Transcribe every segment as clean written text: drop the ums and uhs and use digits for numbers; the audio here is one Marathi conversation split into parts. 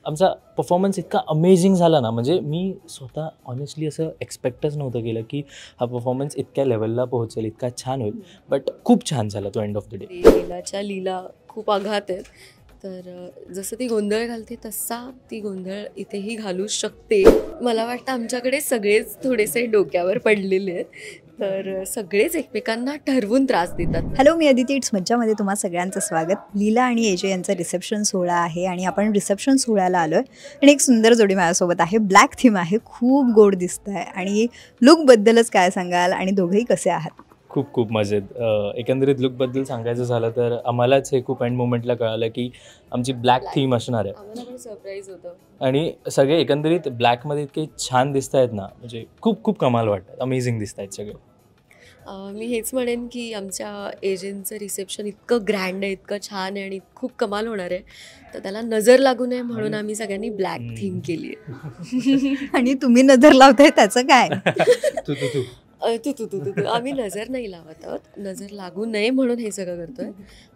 आमचा परफॉर्मन्स इतका अमेझिंग झाला ना, म्हणजे मी स्वतः ऑनेस्टली असं एक्सपेक्टच नव्हतं केलं की हा परफॉर्मन्स इतक्या लेवलला पोहोचेल, इतका छान होईल. बट खूप छान झाला तो एंड ऑफ द डे. लीलाच्या लीला खूप आघात आहेत. तर जसं ती गोंधळ घालते तसा ती गोंधळ इथेही घालू शकते. मला वाटतं आमच्याकडे सगळेच थोडेसे डोक्यावर पडलेले आहेत. तर सगळेच एकमेकांना ठरवून त्रास देतात. Hello, me Aditi. इट्स मज्जामध्ये तुम्हा सगळ्यांचं स्वागत. लीला आणि एजे यांचा रिसेप्शन सोहळा आहे आणि आपण रिसेप्शन सोहळ्याला आलो आहे आणि एक सुंदर जोडी माझ्यासोबत आहे. ब्लॅक थीम आहे, खूप गोड दिसत आहे. आणि लुकबद्दलच काय सांगाल आणि दोघंही कसे आहात? खूप खूप मजेत. एकंदरीत लुकबद्दल सांगायचं झालं तर आम्हालाच हे खूप एंड मोमेंटला कळालं की आमची ब्लॅक थीम असणार आहे. आम्हाला पण सरप्राईज होतं. आणि सगळे एकंदरीत ब्लॅकमध्ये इतके छान दिसत आहेत ना, म्हणजे खूप खूप कमाल वाटतात, अमेझिंग दिसत आहेत सगळे. मी हेच म्हणेन की आमच्या एजंटचं रिसेप्शन इतकं ग्रँड आहे, इतकं छान आहे आणि खूप कमाल होणार आहे. तर त्याला नजर लागू नये म्हणून आम्ही सगळ्यांनी ब्लॅक थीम केली आहे. आणि तुम्ही नजर लावताय त्याचं काय? तू तू तू तू आम्ही नजर नाही लावत आहोत, नजर लागू नये म्हणून हे सगळं करतोय.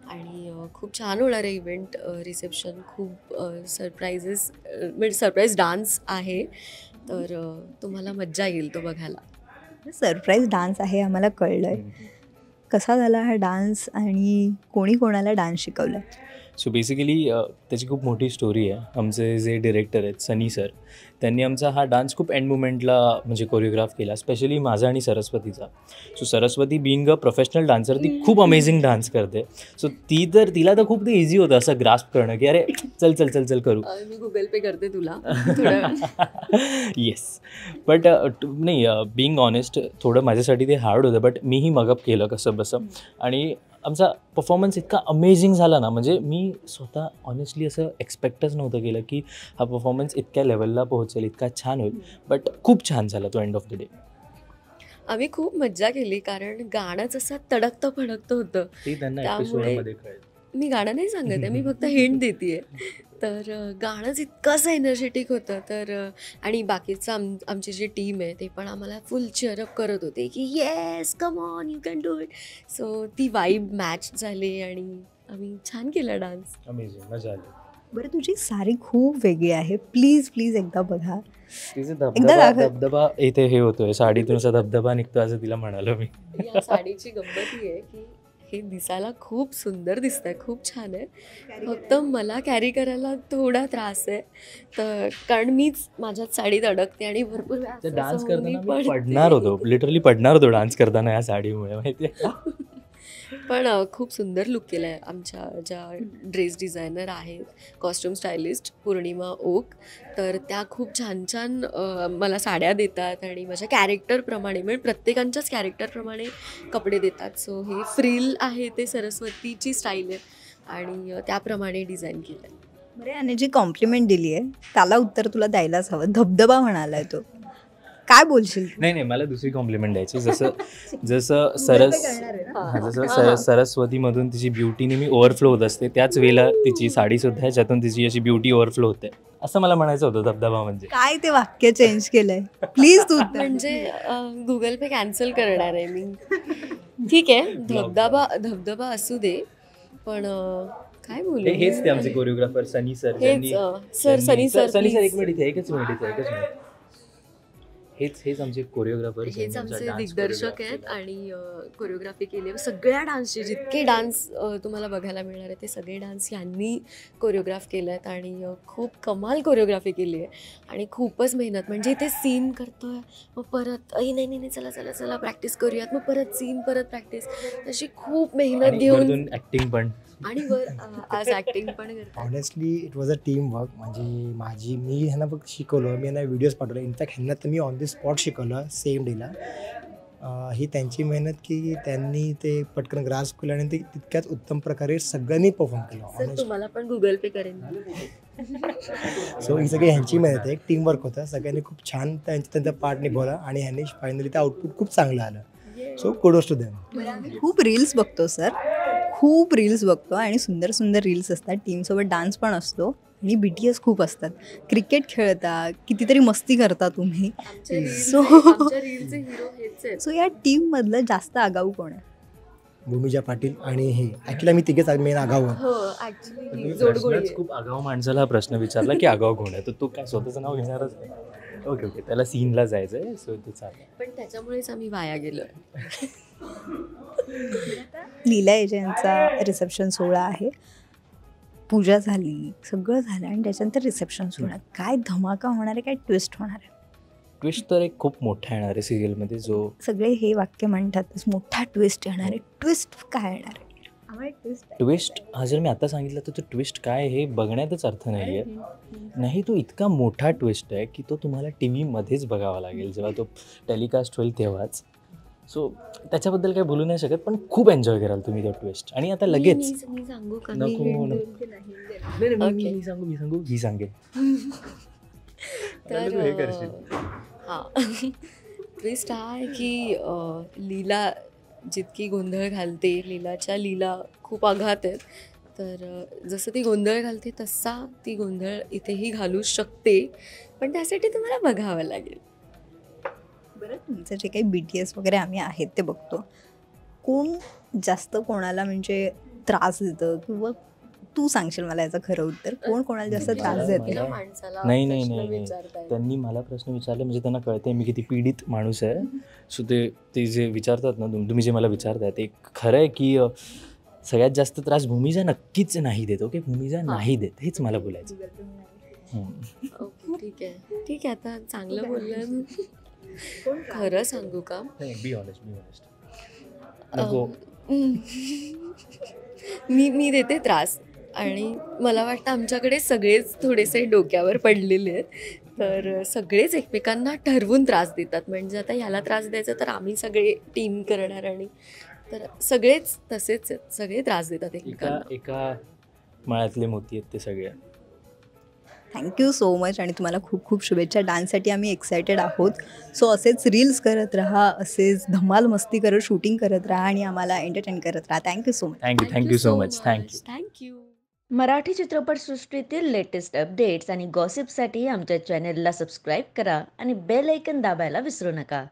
आणि खूप छान होणार आहे इव्हेंट. रिसेप्शन खूप सरप्राईजेस, म्हणजे सरप्राईज डान्स आहे. तर तुम्हाला मज्जा येईल तो बघायला. सरप्राईज डान्स आहे आम्हाला कळलंय. कसा झाला हा डान्स आणि कोणी कोणाला डान्स शिकवला? सो बेसिकली त्याची खूप मोठी स्टोरी आहे. आमचे जे डिरेक्टर आहेत सनी सर, त्यांनी आमचा हा डान्स खूप एंड मुमेंटला म्हणजे कोरिओग्राफ केला, स्पेशली माझा आणि सरस्वतीचा. So Saraswati being a professional dancer, ती खूप अमेझिंग डान्स करते. सो तिला तर खूप ते इझी होतं असं ग्रास्प करणं की अरे चल चल चल चल करू. मी गुगल पे करते तुला. येस. बट नाही, बिईंग ऑनेस्ट थोडं माझ्यासाठी ते हार्ड होतं, बट मीही मगअप केलं कसं बसं. आणि आमचा परफॉर्मन्स इतका अमेझिंग झाला ना, म्हणजे मी स्वतः ऑनेस्टली असं एक्सपेक्टच नव्हतं केलं की हा परफॉर्मन्स इतक्या लेवलला पोहोचेल, इतका छान होईल. बट खूप छान झाला तो एंड ऑफ द डे. आम्ही खूप मज्जा केली कारण गाणंच असं तडकतं फडकतं होतं. ते त्यांना त्यामुळे एपिसोडमध्ये कळेल. मी गाणं नाही सांगत आहे, मी फक्त हिंट देते. तर गाणंच इतकंसं एनर्जेटिक होतं. तर आणि बाकीचं आमची जी टीम आहे ते पण आम्हाला फुल चेअरअप करत होते की yes come on you can do it. So ती वाईब मॅच झाली आणि आम्ही छान केला डान्स. अमेझिंग, मजा आली. बरं, तुझी साडी खूप वेगळी आहे. प्लीज प्लीज एकदा बघा. तिचे एकदा दाखव. धबधबा इथे हे होतोय, साडीतून असा धबधबा निघतो असं तिला म्हणालो मी. या साडीची गंमत ही आहे की हे दिसायला खूप सुंदर दिसतंय, खूप छान आहे. फक्त मला कॅरी करायला थोडा त्रास आहे. तर कारण मीच माझ्याच साडीत अडकते आणि भरपूर वेळा असं डान्स होऊन मी करताना मी पडते. पडणार होतो, लिटरली पडणार होतो डान्स करताना या साडीमुळे, माहिती आहे. पण खूप सुंदर लुक केला आहे आमच्या ज्या ड्रेस डिझायनर आहेत, कॉस्ट्युम स्टायलिस्ट पूर्णिमा ओक. तर त्या खूप छान छान मला साड्या देतात आणि माझ्या कॅरेक्टरप्रमाणे, म्हणजे प्रत्येकाच्याच कॅरेक्टरप्रमाणे कपडे देतात. सो हे फ्रिल आहे ते सरस्वतीची स्टाईल आहे आणि त्याप्रमाणे डिझाईन केलं आहे. बरे, आणि जी कॉम्प्लिमेंट दिली आहे त्याला उत्तर तुला द्यायलाच हवं. धबधबा म्हणालाय तो, काय बोलशील? नाही, मला दुसरी कॉम्प्लिमेंट द्यायची. जसं सरस्वतीमधून तिची ब्युटी नेहमी ओव्हरफ्लो होत असते, त्याच वेळेला तिची साडीसुद्धा आहे ज्यातून तिची अशी ब्युटी ओव्हरफ्लो होते, असं मला म्हणायचं होतं धबधबा म्हणजे. काय ते वाक्य चेंज केलंय? प्लीज तू म्हणजे गुगल पे कॅन्सल करणार आहे मी. ठीक आहे, धबधबा असू दे, पण काय बोलू? हेच ते आमचे कोरिओग्राफर सनी सर. सनी सर एक मिनिट, एकच मिनिट. हेच आमचे कोरिओग्राफर, हेच आमचे दिग्दर्शक आहेत आणि कोरिओग्राफी केली. सगळ्या डान्सचे जितके डान्स तुम्हाला बघायला मिळणार आहे ते सगळे डान्स यांनी कोरिओग्राफ केले आहेत आणि खूप कमाल कोरिओग्राफी केली आहे आणि खूपच मेहनत. म्हणजे ते सीन करतोय, मग परत नाही चला चला चला प्रॅक्टिस करूयात, मग परत सीन, परत प्रॅक्टिस, तशी खूप मेहनत घेऊन ॲक्टिंग पण आणि आज ॲक्टिंग पण करतात. Honestly it was a team work. म्हणजे मी ह्यांना फक्त शिकवलं, मी ह्यांना व्हिडिओज पाठवले. इनफॅक्ट ह्यांना तर मी ऑन द स्पॉट शिकवलं सेम डेला. ही त्यांची मेहनत की त्यांनी ते पटकन ग्रास्प केलं आणि ते तितक्याच उत्तम प्रकारे सगळ्यांनी परफॉर्म केलं. सर तुम्हाला पण गुगल पे करेन. सो ही सगळी ह्यांची मेहनत आहे, एक टीम वर्क होतं. सगळ्यांनी खूप छान त्यांचा पार्ट निभवला आणि ह्यांनी फायनली ते आउटपुट खूप चांगलं आलं. So kudos to them. खूप रील्स बघतो सर, खूप रील्स बघतो आणि सुंदर सुंदर रील्स असतात. टीमसोबत डान्स पण असतो आणि BTS खूप असतात. क्रिकेट खेळता, कितीतरी मस्ती करता तुम्ही. सो आमच्या रीलचे हिरो हेच आहेत. सो या टीममधलं जास्त आगाऊ कोण आहे? भूमिजा पाटील आणि हे ॲक्च्युली आम्ही तिघेच मेन आगाव हो ऍक्च्युली तुम्ही जोडगोळी प्रश्नच खूप आगाऊ माणसाला हा प्रश्न विचारला की आगाऊ कोण आहे, तर तो काय स्वतःचं नाव घेणारच नाही. ओके ओके, त्याला सीनला जायचं आहे, सो ते चालेल. पण त्याच्यामुळेच आम्ही वाया गेलो. लीला एजे यांचा रिसेप्शन सोहळा आहे. पूजा झाली, सगळं झालं आणि त्याच्यानंतर रिसेप्शन सोहळा. काय धमाका होणार आहे, काय ट्विस्ट होणार आहे? ट्विस्ट तर एक खूप मोठा येणार आहे सिरियलमध्ये, जो सगळे हे वाक्य म्हणतातच, मोठा ट्विस्ट येणार आहे. ट्विस्ट काय येणार आहे? आम्हाला ट्विस्ट हा जर मी आता सांगितलं तर तो ट्विस्ट काय हे बघण्यातच अर्थ नाही आहे. नाही, तो इतका मोठा ट्विस्ट आहे की तो तुम्हाला टी व्हीमध्येच बघावा लागेल, जेव्हा तो टेलिकास्ट होईल तेव्हाच. सो त्याच्याबद्दल काही बोलू नाही शकत, पण खूप एन्जॉय कराल तुम्ही तो ट्विस्ट. आणि आता लगेच मी सांगू का? नको मी सांगू ही सांगेल. तर तू हे करशील. हां ट्विस्ट हा आहे की लीला जितकी गोंधळ घालते, लीलाच्या लीला खूप आघात आहेत. तर जसं ती गोंधळ घालते तसा ती गोंधळ इथेही घालू शकते, पण त्यासाठी तुम्हाला बघावं लागेल. बरं, तुमचं जे काही BTS वगैरे आम्ही आहेत ते बघतो, कोण जास्त कोणाला म्हणजे त्रास देतं, किंवा तू सांगशील मला याचं खरं उत्तर, कोण कोणाला जास्त त्रास देते? त्या माणसाला नाही प्रश्न विचारताय. त्यांनी मला प्रश्न विचारले म्हणजे त्यांना कळतंय मी किती पीडित माणूस आहे. सो ते जे विचारतात ना, तुम्ही जे मला विचारताय ते खरं आहे की सगळ्यात जास्त त्रास भूमिजा नक्कीच नाही देत. ओके, भूमिजा नाही देत, हेच मला बोलायचं. ओके ठीक आहे ठीक आहे, आता चांगलं बोललं. खरं सांगू का? बी ऑनेस्ट नको. मी देते त्रास, आणि मला वाटतं आमच्याकडे सगळेच थोडेसे डोक्यावर पडलेले आहेत. तर सगळेच एकमेकांना ठरवून त्रास देतात. म्हणजे आता ह्याला त्रास द्यायचा तर आम्ही सगळे टीम करणार, आणि तर सगळेच तसेच आहेत, सगळे त्रास देतात एकमेकांना. एका माळ्यातले मोती आहेत ते सगळे. थँक्यू सो मच, आणि तुम्हाला खूप खूप शुभेच्छा. डान्ससाठी आम्ही एक्सायटेड आहोत. सो असेच रील्स करत राहा, असेच धमाल मस्ती करत शूटिंग करत राहा आणि आम्हाला एंटरटेन करत राहा. Thank you so much. Thank you so much. Thank you. Marathi चित्रपटसृष्टीतील लेटेस्ट अपडेट्स आणि गॉसिपसाठी आमच्या चॅनेलला सबस्क्राईब करा आणि बेल ऐकन दाबायला विसरू नका.